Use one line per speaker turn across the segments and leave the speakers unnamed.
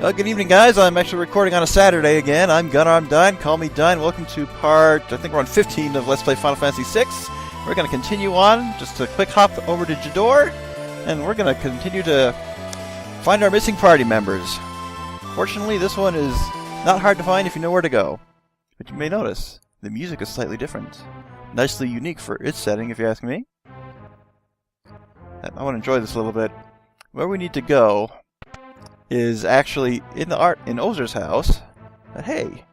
Well, good evening, guys. I'm actually recording on a Saturday again. I'm Gunnar, I'm Dine. Call me Dine. Welcome to part, I think we're on 15 of Let's Play Final Fantasy VI. We're going to continue on. Just a quick hop over to Jador, and we're going to continue to find our missing party members. Fortunately, this one is not hard to find if you know where to go. But you may notice, the music is slightly different. Nicely unique for its setting, if you ask me. I want to enjoy this a little bit. Where we need to go is actually in Ozer's house. But hey,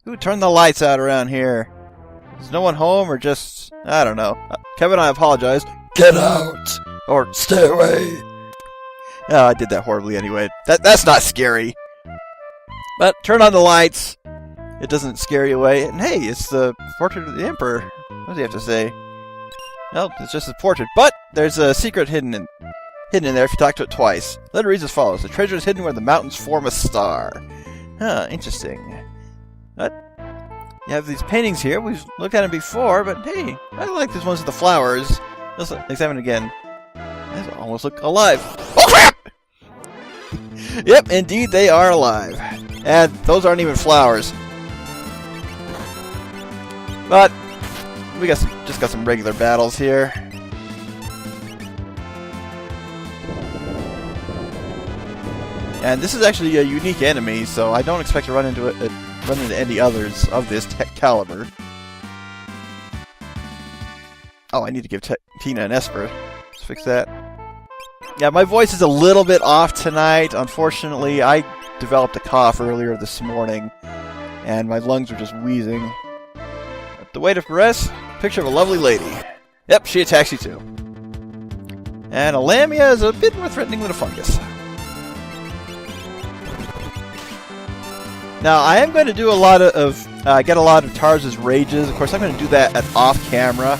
who turned the lights out around here? Is no one home or just... I don't know. Kevin, I apologize.
Get out! Or stay away!
Oh, I did that horribly anyway. That's not scary. But turn on the lights. It doesn't scare you away. And hey, it's the portrait of the Emperor. What does he have to say? Well, it's just his portrait. But there's a secret hidden in there if you talk to it twice. Letter reads as follows. The treasure is hidden where the mountains form a star. Huh, interesting. But you have these paintings here. We've looked at them before, but hey, I like these ones with the flowers. Let's examine it again. These almost look alive. Oh, crap! Yep, indeed they are alive. And those aren't even flowers. But we just got some regular battles here. And this is actually a unique enemy, so I don't expect to run into any others of this caliber. Oh, I need to give Tina an Esper. Let's fix that. Yeah, my voice is a little bit off tonight. Unfortunately, I developed a cough earlier this morning, and my lungs are just wheezing. But the way to progress, picture of a lovely lady. Yep, she attacks you too. And a Lamia is a bit more threatening than a fungus. Now, I am going to do a lot get a lot of Tarz's rages. Of course, I'm going to do that off-camera.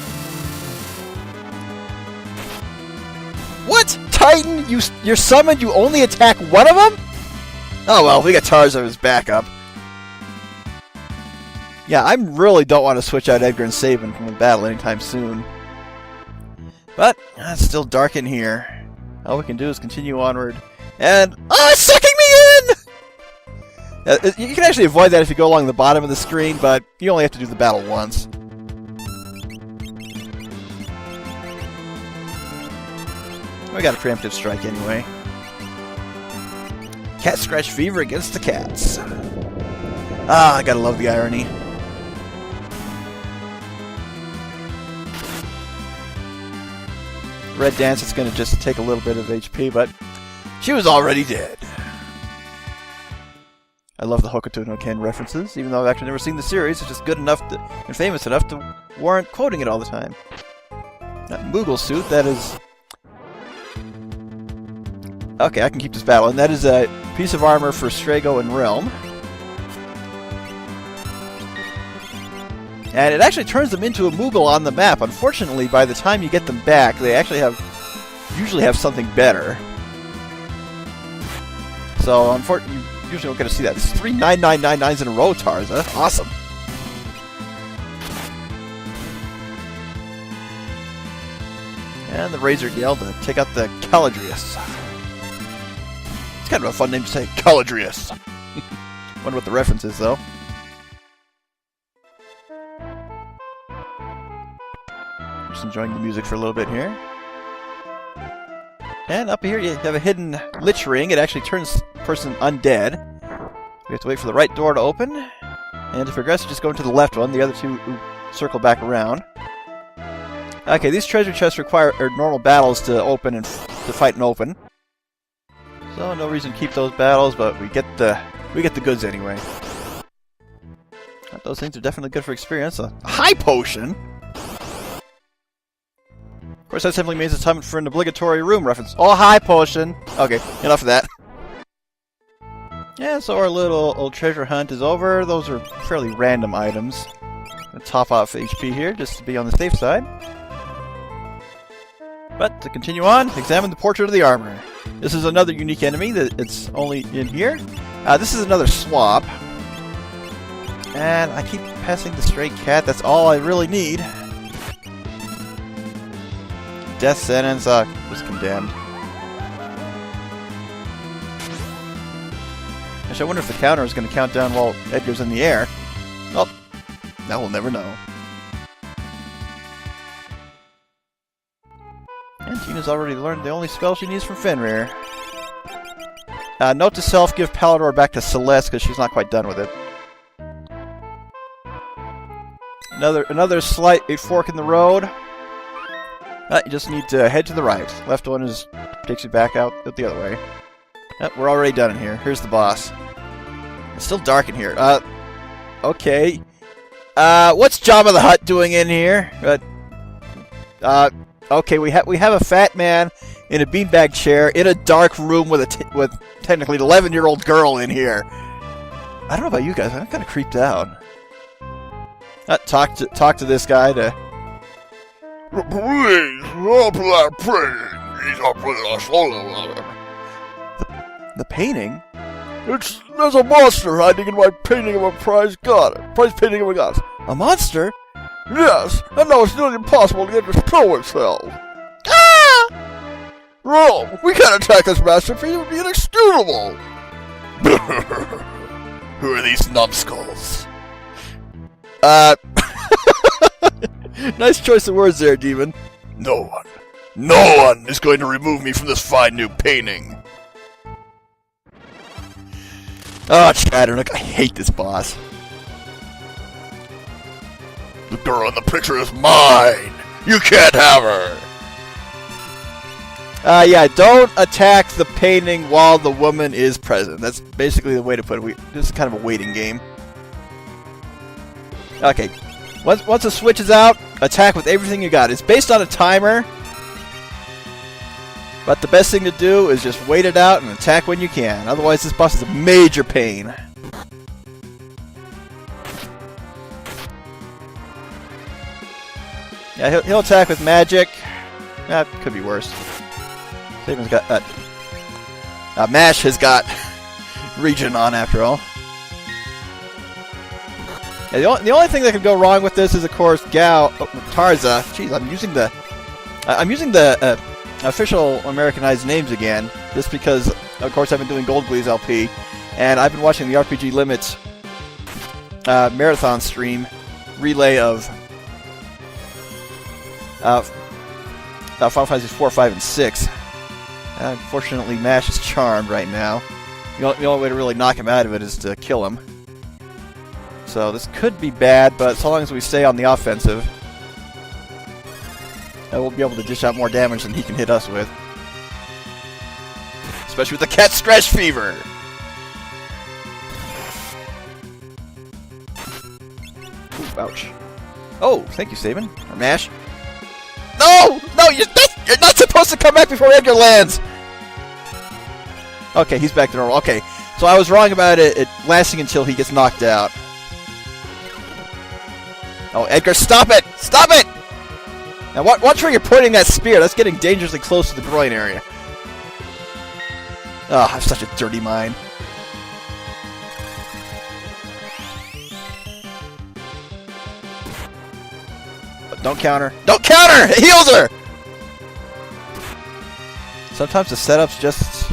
What? Titan? You're summoned, you only attack one of them? Oh well, we got Tarz as his backup. Yeah, I really don't want to switch out Edgar and Sabin from the battle anytime soon. But, it's still dark in here. All we can do is continue onward. And... oh, it's sucking me in! You can actually avoid that if you go along the bottom of the screen, but you only have to do the battle once. We got a preemptive strike anyway. Cat scratch fever against the cats. Ah, I gotta love the irony. Red Dance is gonna just take a little bit of HP, but she was already dead. I love the Hokuto no Ken references, even though I've actually never seen the series. It's just good enough and famous enough to warrant quoting it all the time. That Moogle suit, that is... okay, I can keep this battle, and that is a piece of armor for Strago and Realm. And it actually turns them into a Moogle on the map. Unfortunately, by the time you get them back, they actually usually have something better. So, unfortunately, you usually don't get to see that. This is 3 9999s in a row, Tarza. Awesome. And the Razor Gale to take out the Caladrius. It's kind of a fun name to say, Caladrius. Wonder what the reference is, though. Just enjoying the music for a little bit here. And up here you have a hidden Lich Ring. It actually turns the person undead. We have to wait for the right door to open. And to progress, just go into the left one. The other two circle back around. Okay, these treasure chests require normal battles to open and to fight and open. So no reason to keep those battles, but we get the goods anyway. Those things are definitely good for experience. A high potion. Of course, that simply means it's time for an obligatory room reference. Oh, high potion! Okay, enough of that. Yeah, so our little old treasure hunt is over. Those are fairly random items. Gonna top off HP here, just to be on the safe side. But, to continue on, examine the portrait of the armor. This is another unique enemy that it's only in here. This is another swap. And I keep passing the stray cat, that's all I really need. Death sentence was condemned. Actually, I wonder if the counter is going to count down while Edgar's in the air. Well, now we'll never know. And Tina's already learned the only spell she needs from Fenrir. Note to self, give Palador back to Celeste because she's not quite done with it. Another slight fork in the road. You just need to head to the right. Left one takes you back out the other way. We're already done in here. Here's the boss. It's still dark in here. Okay. What's Jabba the Hutt doing in here? Okay, we have a fat man in a beanbag chair in a dark room with technically an 11-year-old girl in here. I don't know about you guys. I'm kind of creeped out. Talk to this guy to.
Please,
The painting?
There's a monster hiding in my painting of a prize painting of a god.
A monster?
Yes, and now it's nearly impossible to get it to show itself. Ah! Rome, we can't attack this masterpiece, it would be inexcusable.
Who are these numbskulls? Nice choice of words there, Demon.
No one is going to remove me from this fine new painting.
Oh, Chatternook, I hate this boss.
The girl in the picture is mine. You can't have her.
Yeah, don't attack the painting while the woman is present. That's basically the way to put it. This is kind of a waiting game. Okay. Once the switch is out, attack with everything you got. It's based on a timer. But the best thing to do is just wait it out and attack when you can. Otherwise, this boss is a major pain. Yeah, he'll attack with magic. Could be worse. Saban's got... Mash has got regen on after all. Yeah, the only thing that could go wrong with this is, of course, Tarza. Jeez, I'm using the official Americanized names again, just because, of course, I've been doing Gold Glee's LP, and I've been watching the RPG Limits marathon stream relay of Final Fantasy 4, 5, and 6. Unfortunately, Mash is charmed right now. The only way to really knock him out of it is to kill him. So this could be bad, but so long as we stay on the offensive, we'll be able to dish out more damage than he can hit us with. Especially with the cat stress fever! Ooh, ouch. Oh, thank you, Saban. Or Mash. No! No, you're not supposed to come back before Edgar lands! Okay, he's back to normal. Okay, so I was wrong about it lasting until he gets knocked out. Oh, Edgar, stop it! Stop it! Now, watch where you're pointing that spear. That's getting dangerously close to the groin area. Oh, I have such a dirty mind. But don't counter. Don't counter! It heals her! Sometimes the setups just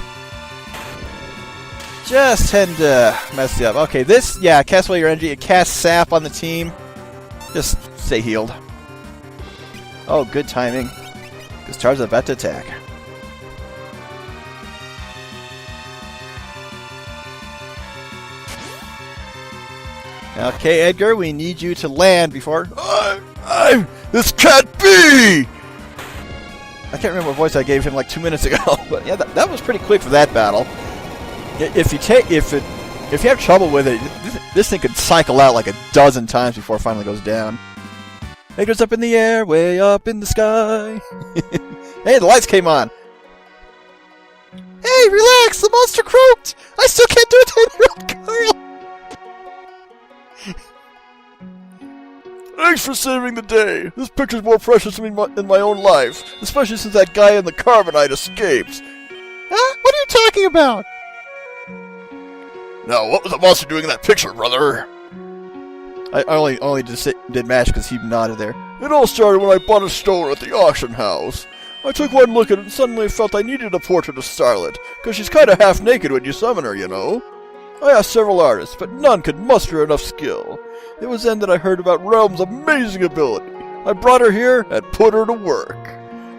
tend to mess you up. Okay, cast away your energy. It casts sap on the team. Just stay healed. Oh, good timing. Because Tar's about to attack. Okay, Edgar, we need you to land before...
This can't be!
I can't remember what voice I gave him like 2 minutes ago, but yeah, that was pretty quick for that battle. If you have trouble with it, this thing could cycle out like a dozen times before it finally goes down. Edgar's up in the air, way up in the sky. Hey, the lights came on. Hey, relax, the monster croaked. I still can't do a 10-year-old girl.
Thanks for saving the day. This picture's more precious to me in my own life, especially since that guy in the carbonite escaped.
Huh? What are you talking about?
Now, what was the monster doing in that picture, brother?
I only did Mash because he nodded there.
It all started when I bought a stone at the auction house. I took one look at it and suddenly felt I needed a portrait of Starlet, because she's kind of half naked when you summon her, you know. I asked several artists, but none could muster enough skill. It was then that I heard about Realm's amazing ability. I brought her here and put her to work.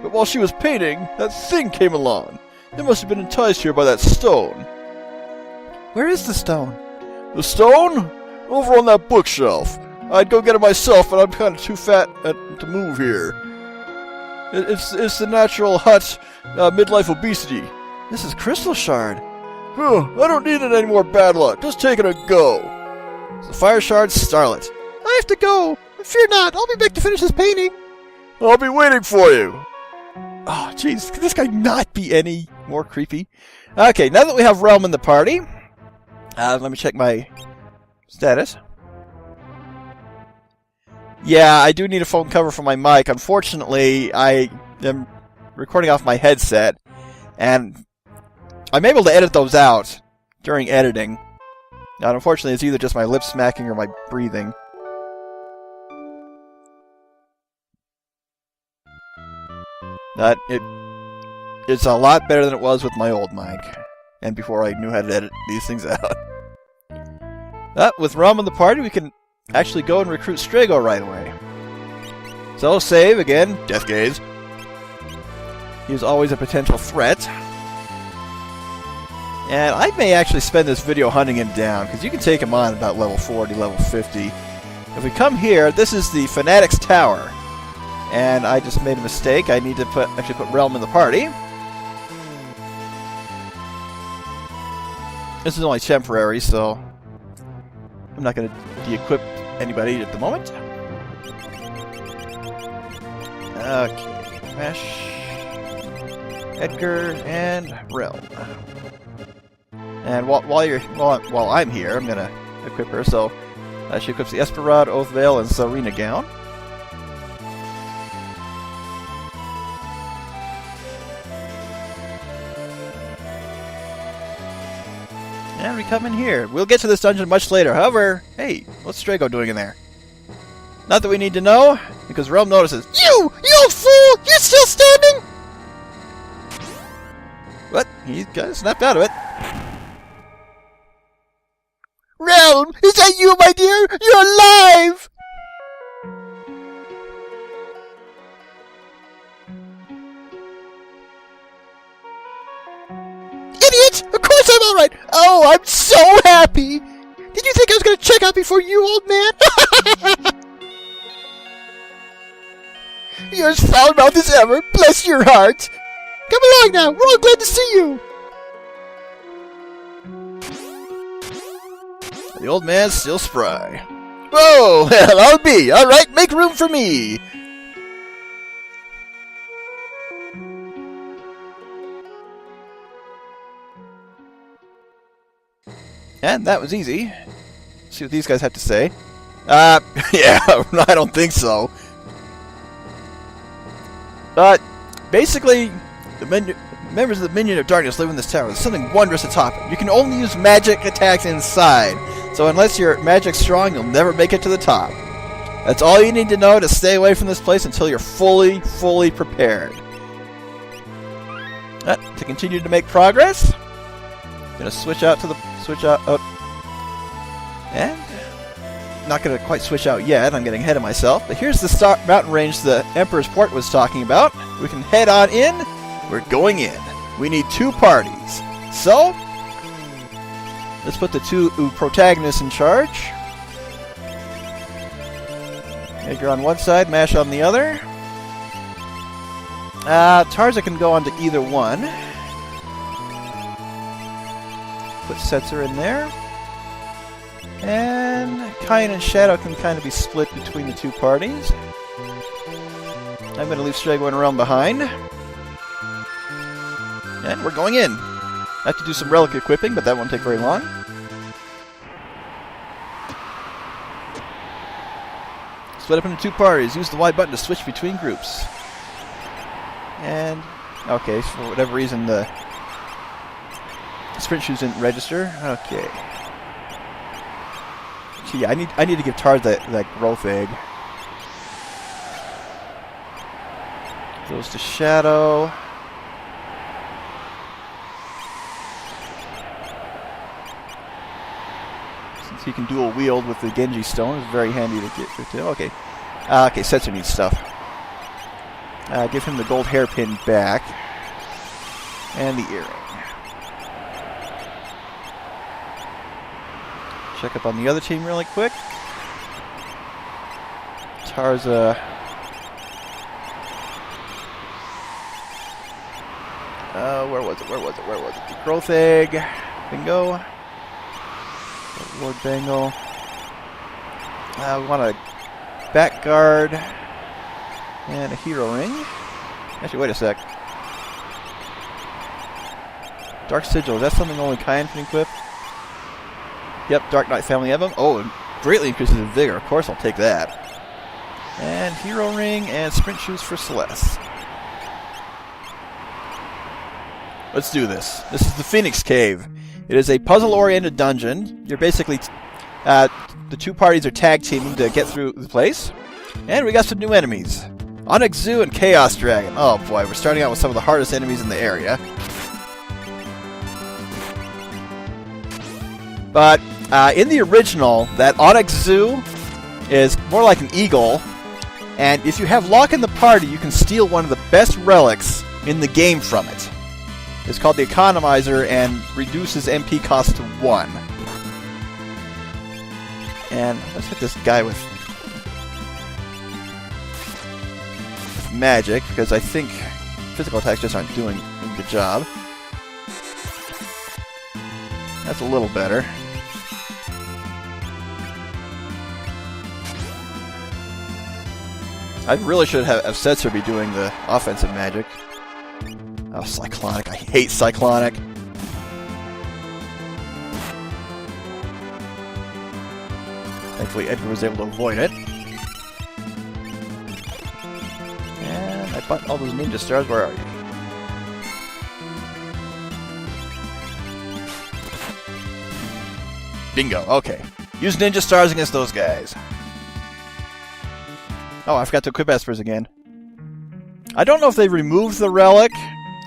But while she was painting, that thing came along. It must have been enticed here by that stone.
Where is the stone?
The stone? Over on that bookshelf. I'd go get it myself, but I'm kind of too fat to move here. It's the natural hut midlife obesity.
This is Crystal Shard.
I don't need it anymore, bad luck. Just take it and go.
The Fire Shard Starlet. I have to go. Fear not. I'll be back to finish this painting.
I'll be waiting for you.
Oh, jeez. Could this guy not be any more creepy? Okay, now that we have Realm in the party, let me check my status. Yeah, I do need a phone cover for my mic. Unfortunately, I am recording off my headset, and I'm able to edit those out during editing. Now, unfortunately, it's either just my lip smacking or my breathing. It's a lot better than it was with my old mic, and before I knew how to edit these things out. With Rum in the party, we can actually go and recruit Strago right away. So, save again, Death Gaze. He was always a potential threat. And I may actually spend this video hunting him down, because you can take him on about level 40, level 50. If we come here, this is the Fanatic's Tower. And I just made a mistake. I need to actually put Realm in the party. This is only temporary, so I'm not going to de-equip anybody at the moment. Okay, Mesh, Edgar, and Realm. And while I'm here, I'm gonna equip her. So she equips the Esperad, Oath Veil, and Serena Gown. And we come in here. We'll get to this dungeon much later. However, hey, what's Strago doing in there? Not that we need to know, because Realm notices. You old fool! You're still standing? What? He kind of snapped out of it.
Realm! Is that you, my dear? You're alive! Idiot! Of course I'm alright! Oh, I'm so happy! Did you think I was gonna check out before you, old man? You're as foul-mouthed as ever! Bless your heart! Come along now! We're all glad to see you!
The old man's still spry.
Oh, well, I'll be. All right, make room for me.
And that was easy. Let's see what these guys have to say. Yeah, I don't think so. But basically, members of the Minion of Darkness live in this tower. There's something wondrous atop it. You can only use magic attacks inside. So unless your magic's strong, you'll never make it to the top. That's all you need to know to stay away from this place until you're fully prepared. To continue to make progress, I'm gonna switch out. And not gonna quite switch out yet. I'm getting ahead of myself. But here's the mountain range the Emperor's Port was talking about. We can head on in. We're going in. We need 2 parties. So let's put the 2 protagonists in charge. Edgar on one side, Mash on the other. Tarza can go onto either one. Put Setzer in there. And Kyan and Shadow can kind of be split between the 2 parties. I'm going to leave Strago and Realm behind. And we're going in. I have to do some relic equipping, but that won't take very long. Split up into 2 parties. Use the Y button to switch between groups. And, okay, for whatever reason, the sprint shoes didn't register. Okay. Gee, I need to give Tard that growth egg. Goes to Shadow. since he can dual wield with the Genji stone. It's very handy to get to. Okay. Okay, Setzer needs stuff. Give him the gold hairpin back. And the earring. Check up on the other team really quick. Tarza. Where was it? The growth egg. Bingo. Lord Bangle. We want a back guard. And a hero ring. Actually, wait a sec. Dark Sigil. Is that something only Kyan can equip? Yep, Dark Knight Family Emblem. Oh, it greatly increases in vigor. Of course, I'll take that. And hero ring and sprint shoes for Celeste. Let's do this. This is the Phoenix Cave. It is a puzzle-oriented dungeon. You're basically... the two parties are tag-teaming to get through the place. And we got some new enemies. Onyx Zoo and Chaos Dragon. Oh boy, we're starting out with some of the hardest enemies in the area. But in the original, that Onyx Zoo is more like an eagle. And if you have luck in the party, you can steal one of the best relics in the game from it. It's called the Economizer and reduces MP cost to 1. And let's hit this guy with magic, because I think physical attacks just aren't doing a good job. That's a little better. I really should have Setzer be doing the offensive magic. Oh, Cyclonic. I hate Cyclonic. Thankfully, Edgar was able to avoid it. And I bought all those ninja stars. Where are you? Bingo. Okay. Use ninja stars against those guys. Oh, I forgot to equip Espers again. I don't know if they removed the relic.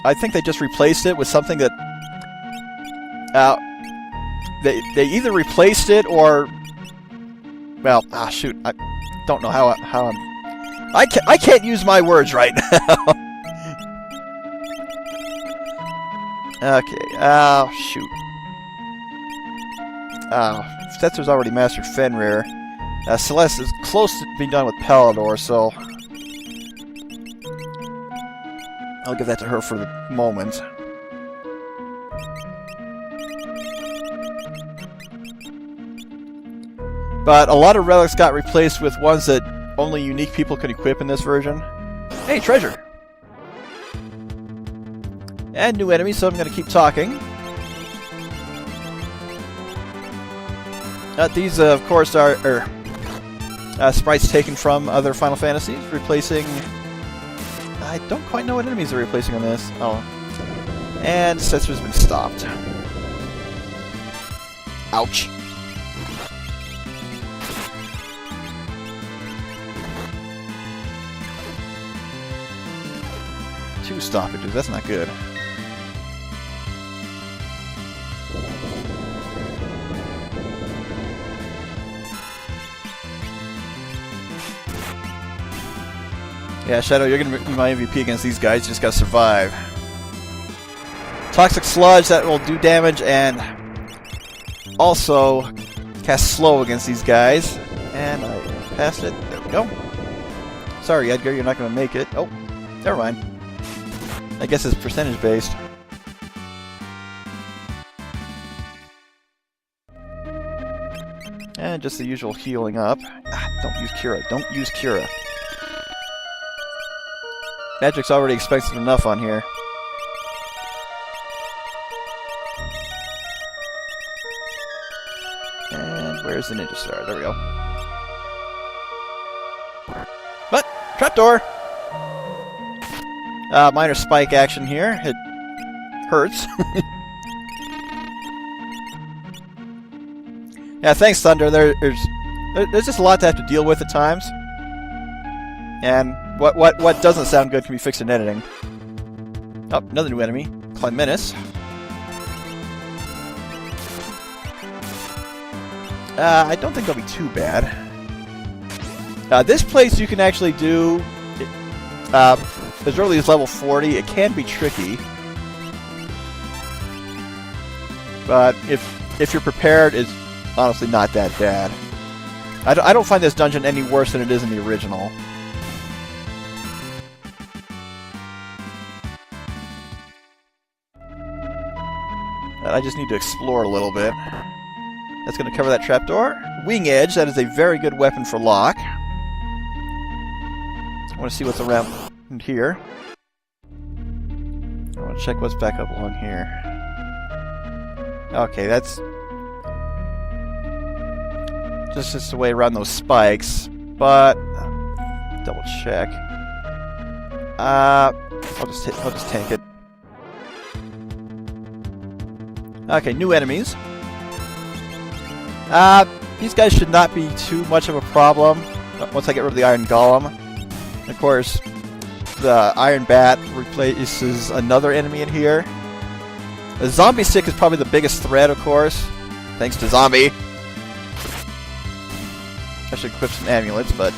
I think they just replaced it with something that... they either replaced it or... Well, shoot. I don't know how I'm... I can't use my words right now. Okay. Shoot. Setzer's already mastered Fenrir. Celeste is close to being done with Palador, so... I'll give that to her for the moment. But a lot of relics got replaced with ones that only unique people could equip in this version. Hey, treasure! And new enemies, so I'm going to keep talking. These, of course, are sprites taken from other Final Fantasies, replacing... I don't quite know what enemies they're replacing on this. Oh. And Setzer's been stopped. Ouch. Two stoppages, that's not good. Yeah, Shadow, you're going to be my MVP against these guys. You just got to survive. Toxic Sludge, that will do damage, and also cast Slow against these guys. And I passed it. There we go. Sorry, Edgar, you're not going to make it. Oh, never mind. I guess it's percentage-based. And just the usual healing up. Don't use Cura. Don't use Cura. Magic's already expensive enough on here. And where's the ninja star? There we go. But trapdoor! Minor spike action here. It hurts. Yeah, thanks, Thunder. There's just a lot to have to deal with at times. And what doesn't sound good can be fixed in editing. Oh, another new enemy. Clymenus. I don't think they'll be too bad. This place you can actually do as early as level 40. It can be tricky. But if you're prepared, it's honestly not that bad. I don't find this dungeon any worse than it is in the original. I just need to explore a little bit. That's going to cover that trapdoor. Wing Edge, that is a very good weapon for lock. I want to see what's around here. I want to check what's back up along here. Okay, that's just the way around those spikes, but double check. I'll just tank it. Okay, new enemies. These guys should not be too much of a problem once I get rid of the Iron Golem. Of course, the Iron Bat replaces another enemy in here. The Zombie Stick is probably the biggest threat, of course, thanks to Zombie. I should equip some amulets, but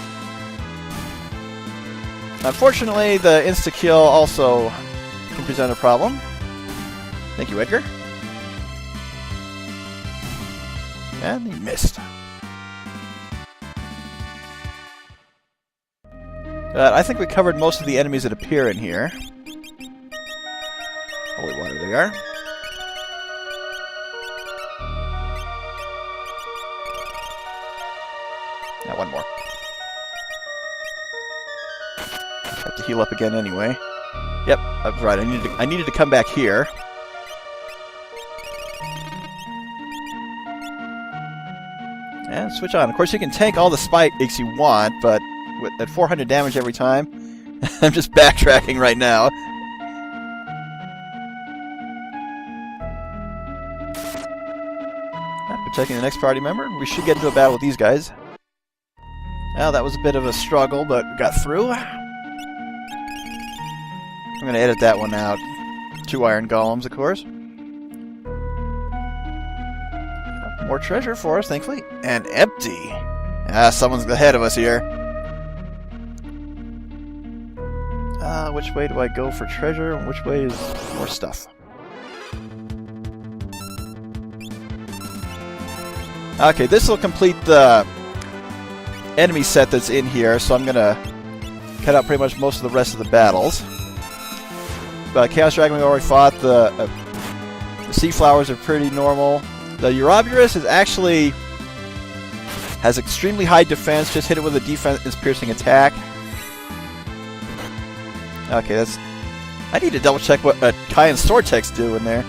unfortunately, the insta-kill also can present a problem. Thank you, Edgar. And he missed. I think we covered most of the enemies that appear in here. Holy water they are. Now one more. Have to heal up again anyway. Yep, that's right. I needed to come back here. And switch on. Of course, you can tank all the spikes you want, but at 400 damage every time, I'm just backtracking right now. Protecting the next party member. We should get into a battle with these guys. Well, that was a bit of a struggle, but we got through. I'm going to edit that one out. 2 Iron Golems, of course. More treasure for us, thankfully. And empty. Someone's ahead of us here. Which way do I go for treasure? And which way is more stuff? Okay, this will complete the enemy set that's in here, so I'm going to cut out pretty much most of the rest of the battles. Chaos Dragon we already fought. The Sea Flowers are pretty normal. The Ouroboros is actually has extremely high defense. Just hit it with a defense-piercing attack. Okay, that's... I need to double-check what Kyan's sword texts do in there.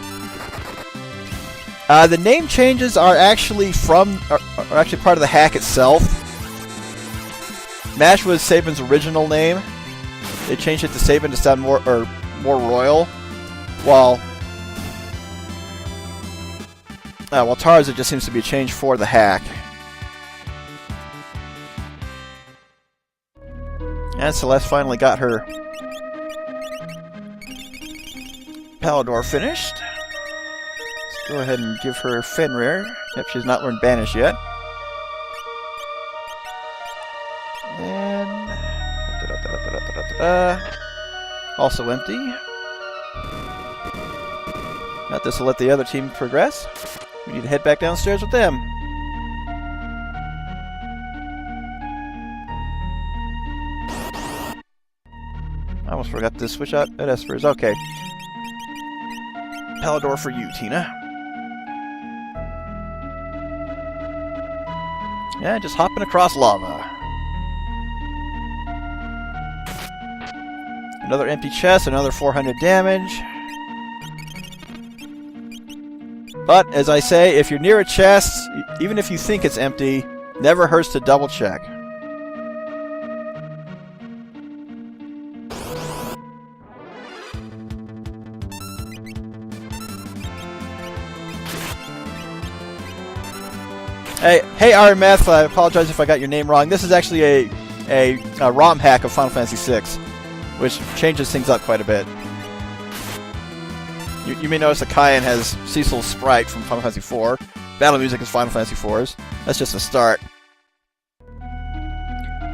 The name changes are actually are actually part of the hack itself. Mash was Sabin's original name. They changed it to Sabin to sound more royal, while Tara's it just seems to be a change for the hack. And Celeste finally got her Palador finished. Let's go ahead and give her Fenrir. Yep, she's not learned Banish yet. And... also empty. Now this will let the other team progress. We need to head back downstairs with them. I almost forgot to switch out at Esper's. Okay. Palador for you, Tina. Yeah, just hopping across lava. Another empty chest, another 400 damage. But, as I say, if you're near a chest, even if you think it's empty, never hurts to double check. Hey, RMF, I apologize if I got your name wrong. This is actually a ROM hack of Final Fantasy VI, which changes things up quite a bit. You may notice that Kyan has Cecil's sprite from Final Fantasy IV, battle music is Final Fantasy IV's. That's just a start.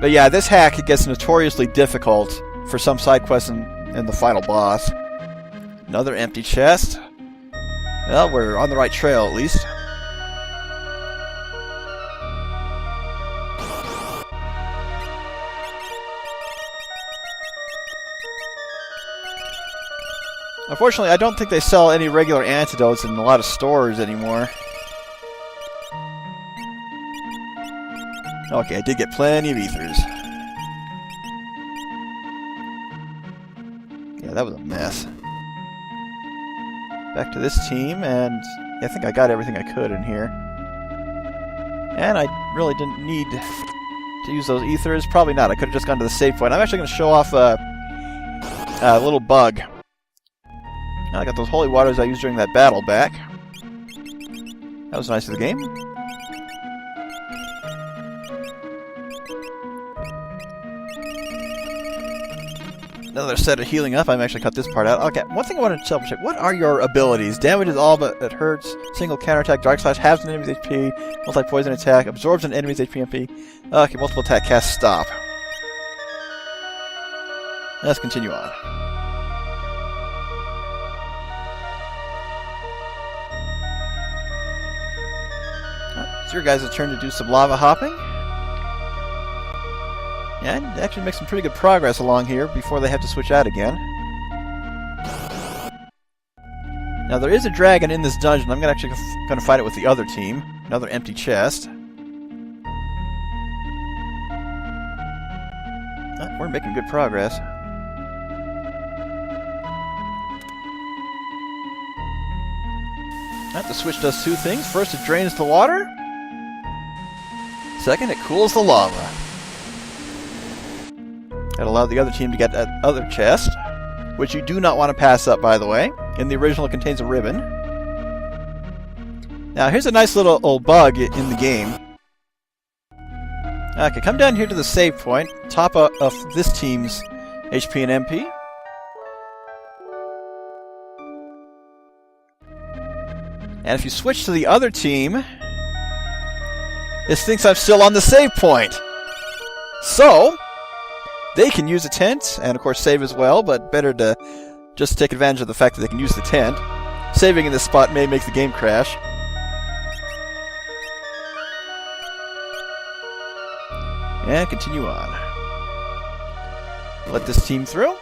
But yeah, this hack, it gets notoriously difficult for some side quests and the final boss. Another empty chest. Well, we're on the right trail at least. Unfortunately, I don't think they sell any regular antidotes in a lot of stores anymore. Okay, I did get plenty of ethers. Yeah, that was a mess. Back to this team, and I think I got everything I could in here. And I really didn't need to use those ethers. Probably not. I could have just gone to the save point. I'm actually going to show off a little bug. I got those holy waters I used during that battle back. That was nice of the game. Another set of healing up. I'm actually cut this part out. Okay, one thing I wanted to double check. What are your abilities? Damage is all but it hurts. Single counterattack. Dark Slash halves an enemy's HP. Multi-poison attack. Absorbs an enemy's HP MP. Okay, multiple attack cast stop. Let's continue on. It's your guys' turn to do some lava hopping. And actually make some pretty good progress along here before they have to switch out again. Now there is a dragon in this dungeon. I'm actually going to fight it with the other team. Another empty chest. We're making good progress. The switch does two things. First, it drains the water. Second, it cools the lava. That allowed the other team to get that other chest, which you do not want to pass up, by the way. In the original, it contains a ribbon. Now, here's a nice little old bug in the game. Okay, come down here to the save point, top of this team's HP and MP. And if you switch to the other team, this thinks I'm still on the save point. So, they can use a tent, and of course save as well, but better to just take advantage of the fact that they can use the tent. Saving in this spot may make the game crash. And continue on. Let this team through.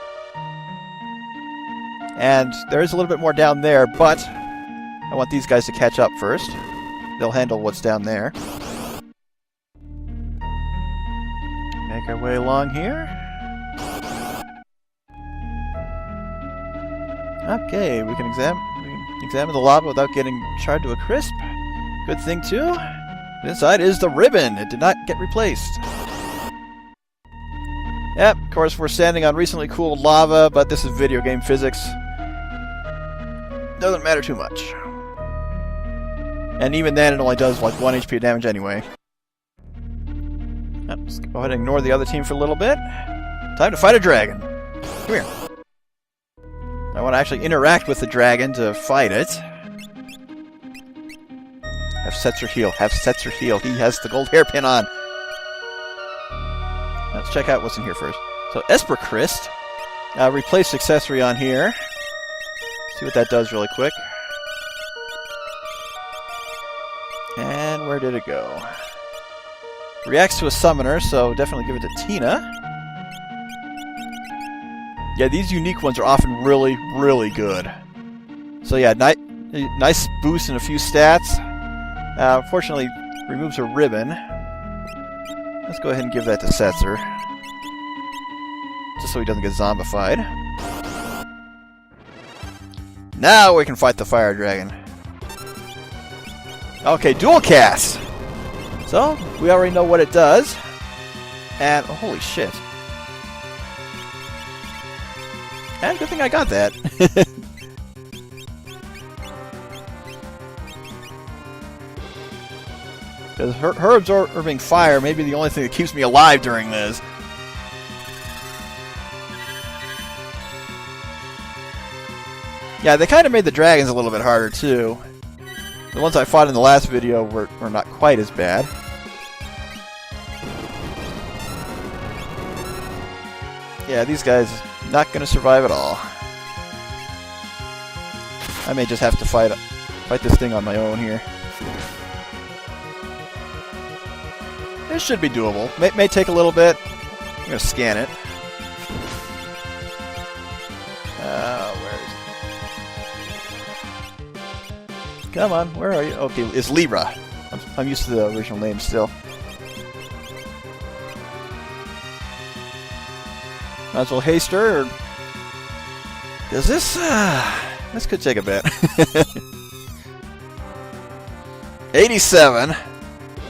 And there is a little bit more down there, but I want these guys to catch up first. They'll handle what's down there. Make our way along here. Okay, we can examine the lava without getting charred to a crisp. Good thing too. Inside is the ribbon. It did not get replaced. Yep, of course we're standing on recently cooled lava, but this is video game physics. Doesn't matter too much. And even then it only does like 1 HP damage anyway. Let's go ahead and ignore the other team for a little bit. Time to fight a dragon. Come here. I want to actually interact with the dragon to fight it. Have Setzer heal. Have Setzer heal. He has the gold hairpin on. Let's check out what's in here first. So, Esper Christ. Replace accessory on here. See what that does really quick. And where did it go? Reacts to a summoner, so definitely give it to Tina. Yeah, these unique ones are often really, really good. So yeah, nice boost in a few stats. Unfortunately, removes her ribbon. Let's go ahead and give that to Setzer. Just so he doesn't get zombified. Now we can fight the fire dragon. Okay, dual cast! So, we already know what it does. And, oh, holy shit. And good thing I got that. Because her absorbing fire may be the only thing that keeps me alive during this. Yeah, they kind of made the dragons a little bit harder, too. The ones I fought in the last video were not quite as bad. Yeah, these guys not gonna survive at all. I may just have to fight this thing on my own here. This should be doable. May take a little bit. I'm gonna scan it. Where is it? Come on, where are you? Okay, it's Libra. I'm used to the original name still. Might as well haste her. Does this? This could take a bit. 87.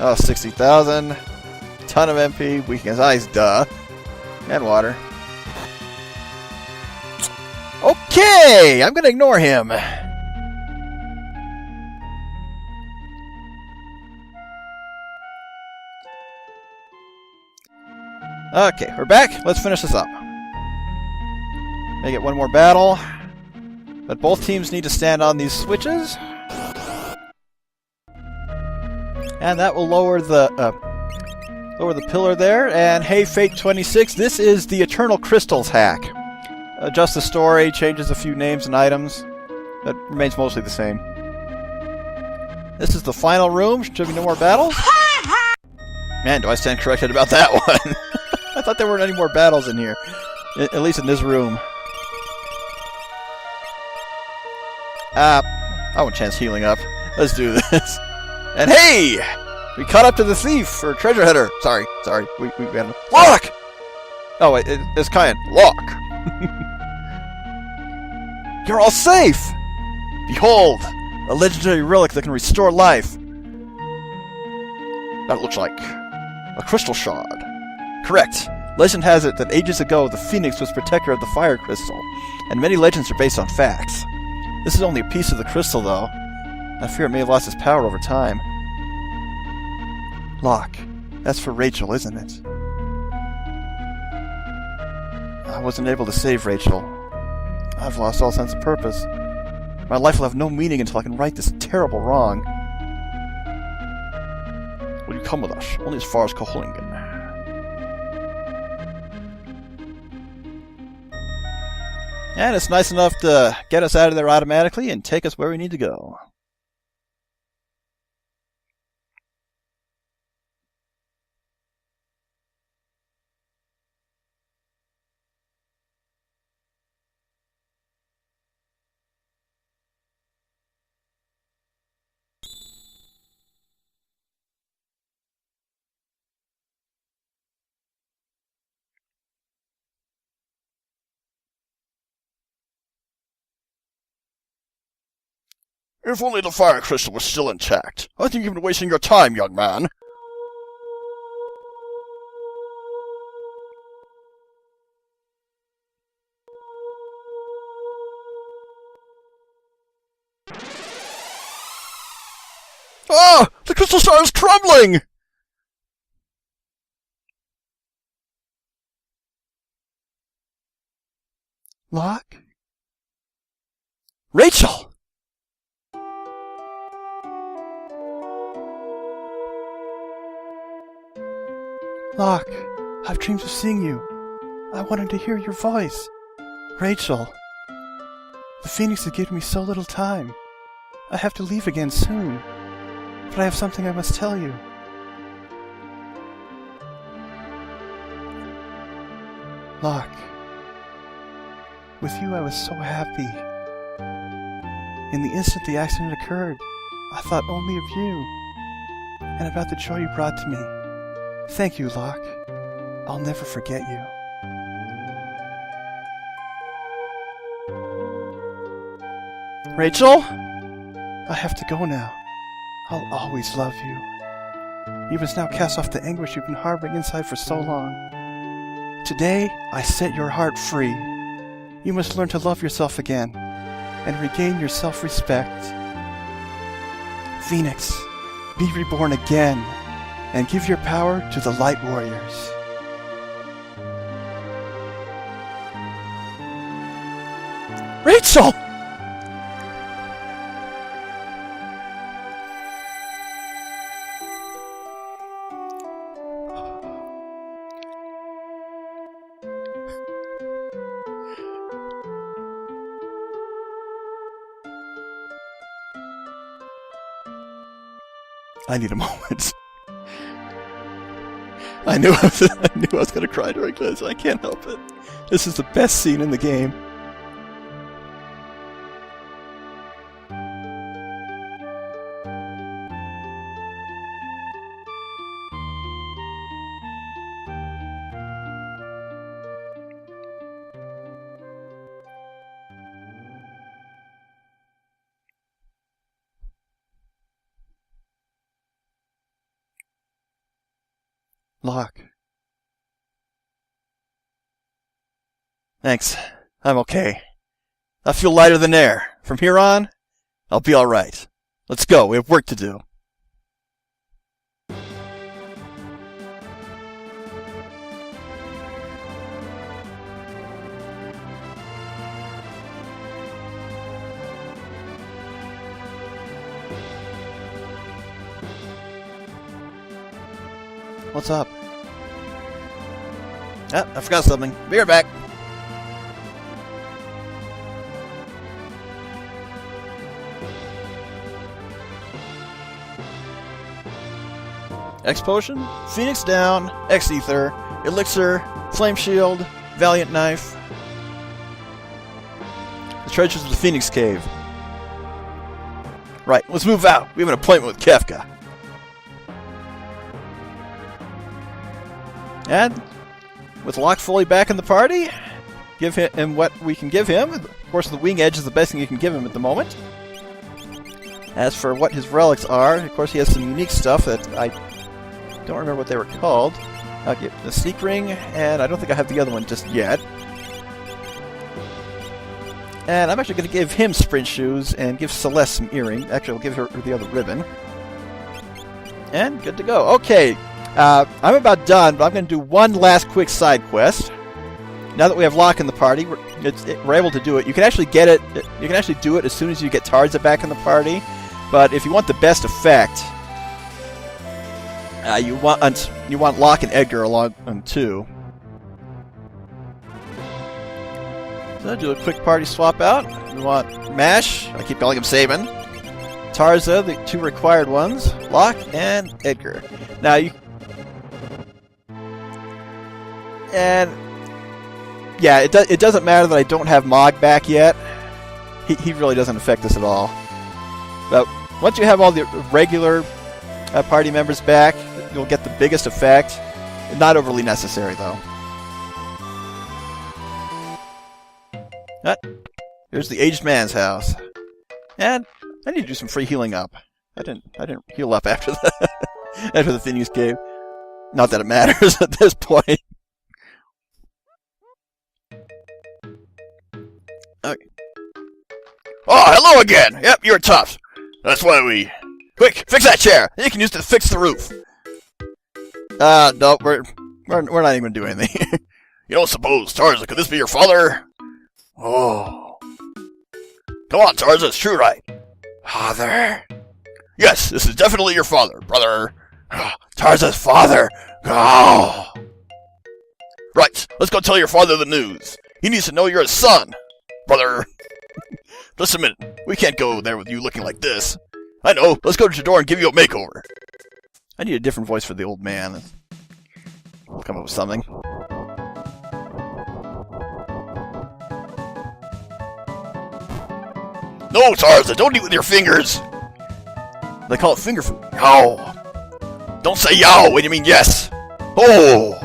Oh, 60,000. Ton of MP. Weak against ice, duh. And water. Okay! I'm gonna ignore him. Okay, we're back. Let's finish this up. Make it one more battle. But both teams need to stand on these switches. And that will lower the pillar there. And hey, Fate 26, this is the Eternal Crystals hack. Adjust the story, changes a few names and items, but remains mostly the same. This is the final room. Should be no more battles. Man, do I stand corrected about that one. I thought there weren't any more battles in here. At least in this room. I want a chance healing up. Let's do this. And hey! We caught up to the thief, or treasure header. Sorry. We got him. Lock! Oh, it's kind. Lock! You're all safe! Behold! A legendary relic that can restore life. That looks like a crystal shard. Correct. Legend has it that ages ago the Phoenix was protector of the fire crystal, and many legends are based on facts. This is only a piece of the crystal, though. I fear it may have lost its power over time. Locke, that's for Rachel, isn't it? I wasn't able to save Rachel. I've lost all sense of purpose. My life will have no meaning until I can right this terrible wrong. Will you come with us? Only as far as Kohlingen. And it's nice enough to get us out of there automatically and take us where we need to go.
If only the fire crystal was still intact. I think you've been wasting your time, young man. Ah! The crystal star is crumbling!
Locke? Rachel! Locke, I've dreamed of seeing you. I wanted to hear your voice. Rachel. The Phoenix had given me so little time. I have to leave again soon. But I have something I must tell you. Locke. With you I was so happy. In the instant the accident occurred, I thought only of you. And about the joy you brought to me. Thank you, Locke. I'll never forget you. Rachel? I have to go now. I'll always love you. You must now cast off the anguish you've been harboring inside for so long. Today, I set your heart free. You must learn to love yourself again and regain your self-respect. Phoenix, be reborn again. And give your power to the Light Warriors. Rachel! I need a moment. I knew I was going to cry during this. I can't help it. This is the best scene in the game. Locke. Thanks. I'm okay. I feel lighter than air. From here on, I'll be alright. Let's go. We have work to do. What's up? Ah, I forgot something. Be right back. X Potion, Phoenix Down, X Ether, Elixir, Flame Shield, Valiant Knife. The treasures of the Phoenix Cave. Right, let's move out. We have an appointment with Kefka. And with Locke fully back in the party, give him what we can give him. Of course, the Wing Edge is the best thing you can give him at the moment. As for what his relics are, of course, he has some unique stuff that I don't remember what they were called. I'll get the Sneak Ring, and I don't think I have the other one just yet. And I'm actually going to give him sprint shoes and give Celeste some earring. Actually, I'll give her the other ribbon. And good to go. Okay. I'm about done, but I'm going to do one last quick side quest. Now that we have Locke in the party, we're able to do it. You can actually get it. You can actually do it as soon as you get Tarza back in the party. But if you want the best effect, you want Locke and Edgar along too. So I'll do a quick party swap out. We want Mash. I keep calling him Saban. Tarza, the two required ones. Locke and Edgar. Now you. And yeah, it doesn't matter that I don't have Mog back yet. He really doesn't affect us at all. But once you have all the regular party members back, you'll get the biggest effect. Not overly necessary though. Here's the aged man's house, and I need to do some free healing up. I didn't heal up after the Phoenix Cave. Not that it matters at this point. Okay.
Oh, hello again! Yep, you're tough. That's why we... Quick, fix that chair! You can use it to fix the roof.
No, we're not even going to do anything.
You don't suppose, Tarza, could this be your father? Oh. Come on, Tarza, it's true, right? Father? Yes, this is definitely your father, brother. Tarza's father! Oh. Right, let's go tell your father the news. He needs to know you're his son. Brother. Just a minute. We can't go there with you looking like this. I know. Let's go to your door and give you a makeover.
I need a different voice for the old man. I'll come up with something.
No, Tarza, don't eat with your fingers.
They call it finger food.
Yow. Don't say yow when you mean yes. Oh.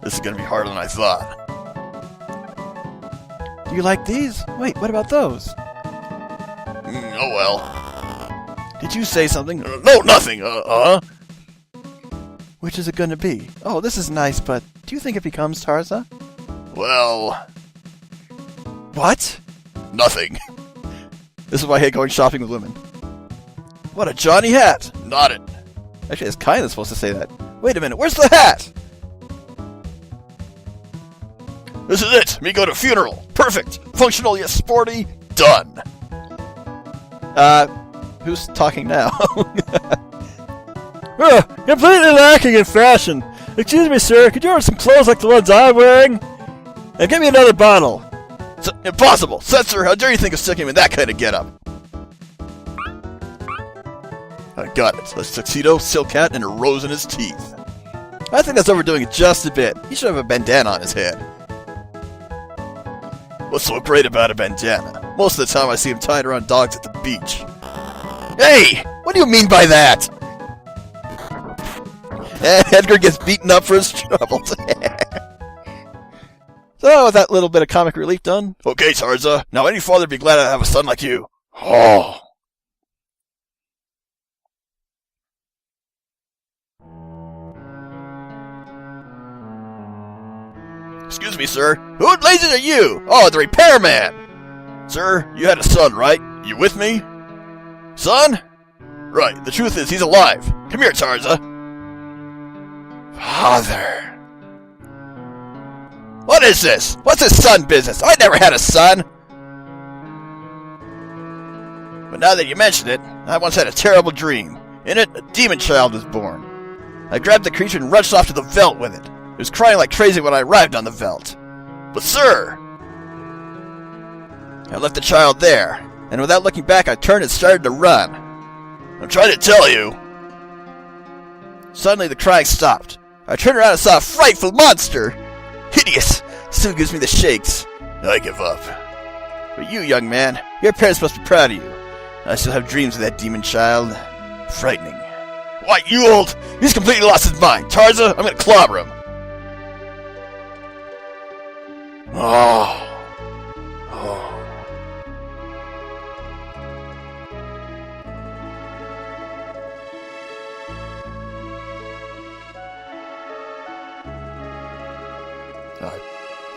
This is going to be harder than I thought.
Do you like these? Wait, what about those?
Oh well.
Did you say something?
No, nothing.
Which is it going to be? Oh, this is nice, but do you think it becomes Tarza?
Well...
What?
Nothing.
This is why I hate going shopping with women. What a Johnny hat!
Not it.
Actually, it's kind of supposed to say that. Wait a minute, where's the hat?
This is it! Me go to funeral! Perfect! Functional yet sporty! Done!
Who's talking now?
Completely lacking in fashion. Excuse me, sir, could you order some clothes like the ones I'm wearing? And give me another bottle.
It's impossible! Censor, how dare you think of sticking him in that kind of getup? I got it. A tuxedo, silk hat, and a rose in his teeth. I think that's overdoing it just a bit. He should have a bandana on his head. What's so great about a bandana? Most of the time I see him tied around dogs at the beach. Hey! What do you mean by that? Edgar gets beaten up for his troubles. So, with that little bit of comic relief done. Okay, Tarza. Now any father would be glad to have a son like you. Oh. Excuse me, sir. Who in blazes are you? Oh, the repairman! Sir, you had a son, right? You with me? Son? Right, the truth is he's alive. Come here, Tarza. Father. What is this? What's his son business? I never had a son! But now that you mention it, I once had a terrible dream. In it, a demon child was born. I grabbed the creature and rushed off to the veldt with it. It was crying like crazy when I arrived on the veldt. But sir! I left the child there, and without looking back I turned and started to run. I'm trying to tell you. Suddenly the crying stopped. I turned around and saw a frightful monster! Hideous! Still gives me the shakes. I give up. But you, young man, your parents must be proud of you. I still have dreams of that demon child. Frightening. Why, you old... He's completely lost his mind. Tarza, I'm gonna clobber him. Oh.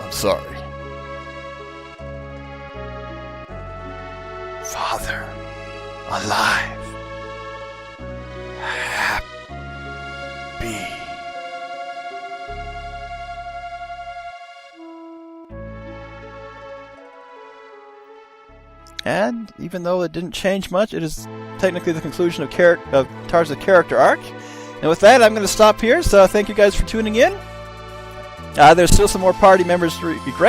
I'm sorry. Father, alive. Happy.
And even though it didn't change much, it is technically the conclusion of Tarza's character arc. And with that, I'm going to stop here. So thank you guys for tuning in. There's still some more party members to recruit.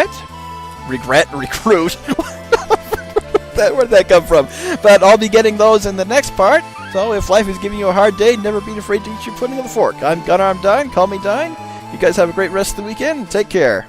Where did that come from? But I'll be getting those in the next part. So if life is giving you a hard day, never be afraid to eat your pudding with a fork. I'm Gunnar, I'm Dine. Call me Dine. You guys have a great rest of the weekend. Take care.